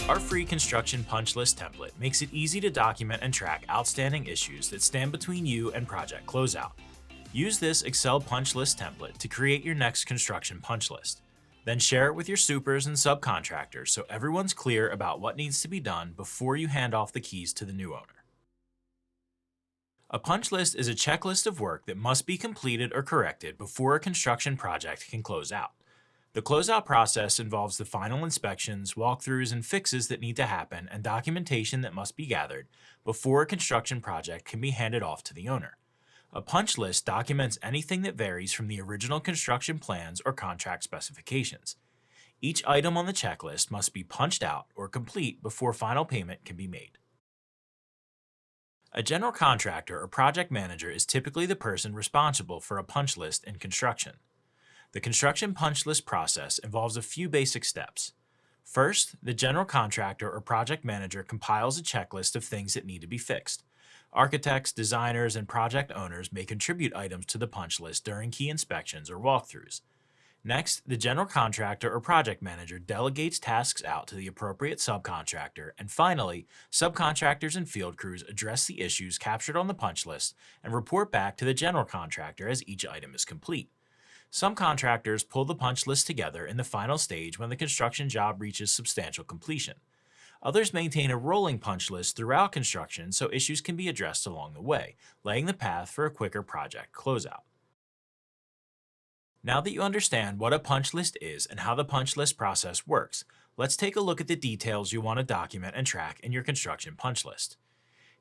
Our free construction punch list template makes it easy to document and track outstanding issues that stand between you and project closeout. Use this Excel punch list template to create your next construction punch list. Then share it with your supers and subcontractors so everyone's clear about what needs to be done before you hand off the keys to the new owner. A punch list is a checklist of work that must be completed or corrected before a construction project can close out. The closeout process involves the final inspections, walkthroughs, and fixes that need to happen and documentation that must be gathered before a construction project can be handed off to the owner. A punch list documents anything that varies from the original construction plans or contract specifications. Each item on the checklist must be punched out or complete before final payment can be made. A general contractor or project manager is typically the person responsible for a punch list in construction. The construction punch list process involves a few basic steps. First, the general contractor or project manager compiles a checklist of things that need to be fixed. Architects, designers, and project owners may contribute items to the punch list during key inspections or walkthroughs. Next, the general contractor or project manager delegates tasks out to the appropriate subcontractor, and finally, subcontractors and field crews address the issues captured on the punch list and report back to the general contractor as each item is complete. Some contractors pull the punch list together in the final stage when the construction job reaches substantial completion. Others maintain a rolling punch list throughout construction so issues can be addressed along the way, laying the path for a quicker project closeout. Now that you understand what a punch list is and how the punch list process works, let's take a look at the details you want to document and track in your construction punch list.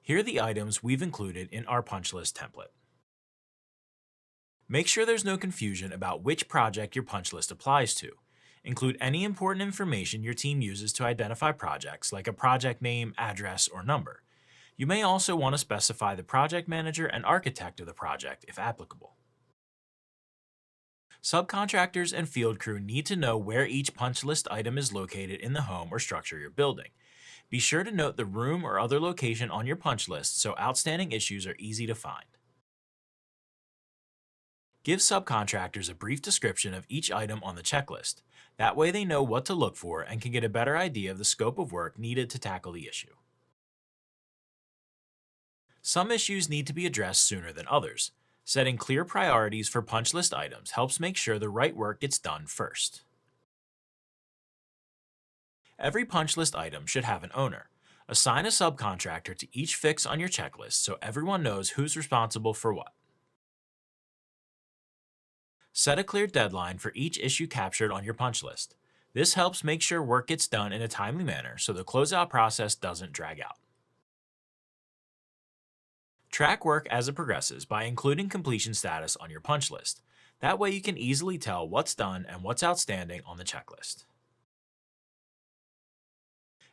Here are the items we've included in our punch list template. Make sure there's no confusion about which project your punch list applies to. Include any important information your team uses to identify projects, like a project name, address, or number. You may also want to specify the project manager and architect of the project if applicable. Subcontractors and field crew need to know where each punch list item is located in the home or structure you're building. Be sure to note the room or other location on your punch list so outstanding issues are easy to find. Give subcontractors a brief description of each item on the checklist. That way they know what to look for and can get a better idea of the scope of work needed to tackle the issue. Some issues need to be addressed sooner than others. Setting clear priorities for punch list items helps make sure the right work gets done first. Every punch list item should have an owner. Assign a subcontractor to each fix on your checklist so everyone knows who's responsible for what. Set a clear deadline for each issue captured on your punch list. This helps make sure work gets done in a timely manner so the closeout process doesn't drag out. Track work as it progresses by including completion status on your punch list. That way you can easily tell what's done and what's outstanding on the checklist.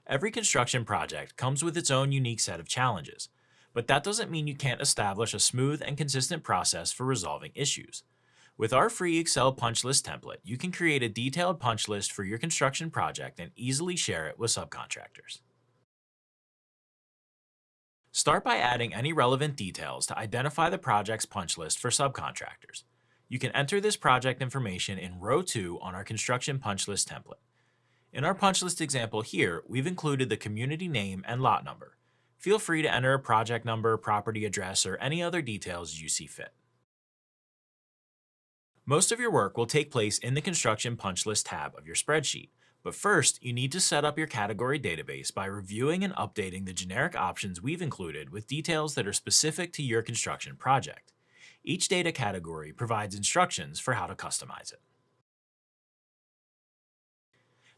Every construction project comes with its own unique set of challenges, but that doesn't mean you can't establish a smooth and consistent process for resolving issues. With our free Excel punch list template, you can create a detailed punch list for your construction project and easily share it with subcontractors. Start by adding any relevant details to identify the project's punch list for subcontractors. You can enter this project information in row 2 on our construction punch list template. In our punch list example here, we've included the community name and lot number. Feel free to enter a project number, property address, or any other details you see fit. Most of your work will take place in the Construction Punch List tab of your spreadsheet, but first you need to set up your category database by reviewing and updating the generic options we've included with details that are specific to your construction project. Each data category provides instructions for how to customize it.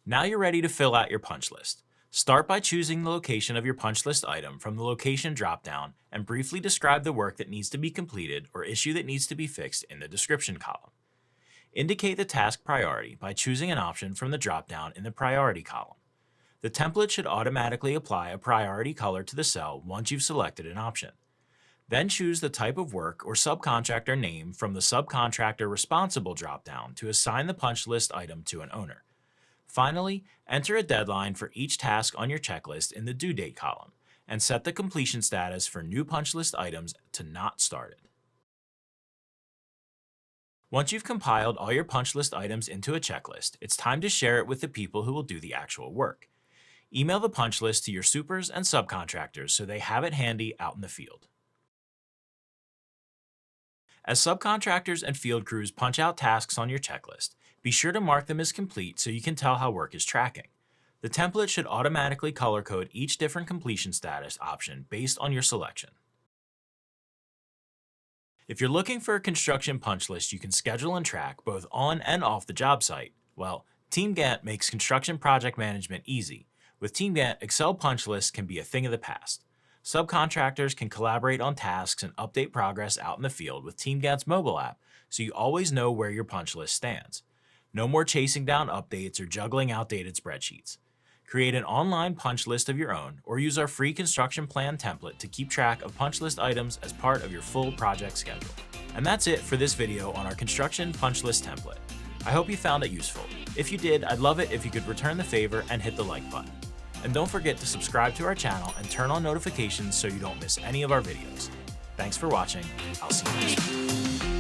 Now you're ready to fill out your punch list. Start by choosing the location of your punch list item from the location dropdown and briefly describe the work that needs to be completed or issue that needs to be fixed in the description column. Indicate the task priority by choosing an option from the dropdown in the priority column. The template should automatically apply a priority color to the cell once you've selected an option. Then choose the type of work or subcontractor name from the subcontractor responsible dropdown to assign the punch list item to an owner. Finally, enter a deadline for each task on your checklist in the due date column and set the completion status for new punch list items to not started. Once you've compiled all your punch list items into a checklist, it's time to share it with the people who will do the actual work. Email the punch list to your supers and subcontractors so they have it handy out in the field. As subcontractors and field crews punch out tasks on your checklist, be sure to mark them as complete so you can tell how work is tracking. The template should automatically color code each different completion status option based on your selection. If you're looking for a construction punch list you can schedule and track both on and off the job site, well, TeamGantt makes construction project management easy. With TeamGantt, Excel punch lists can be a thing of the past. Subcontractors can collaborate on tasks and update progress out in the field with TeamGantt's mobile app, so you always know where your punch list stands. No more chasing down updates or juggling outdated spreadsheets. Create an online punch list of your own, or use our free construction plan template to keep track of punch list items as part of your full project schedule. And that's it for this video on our construction punch list template. I hope you found it useful. If you did, I'd love it if you could return the favor and hit the like button. And don't forget to subscribe to our channel and turn on notifications so you don't miss any of our videos. Thanks for watching. I'll see you next time.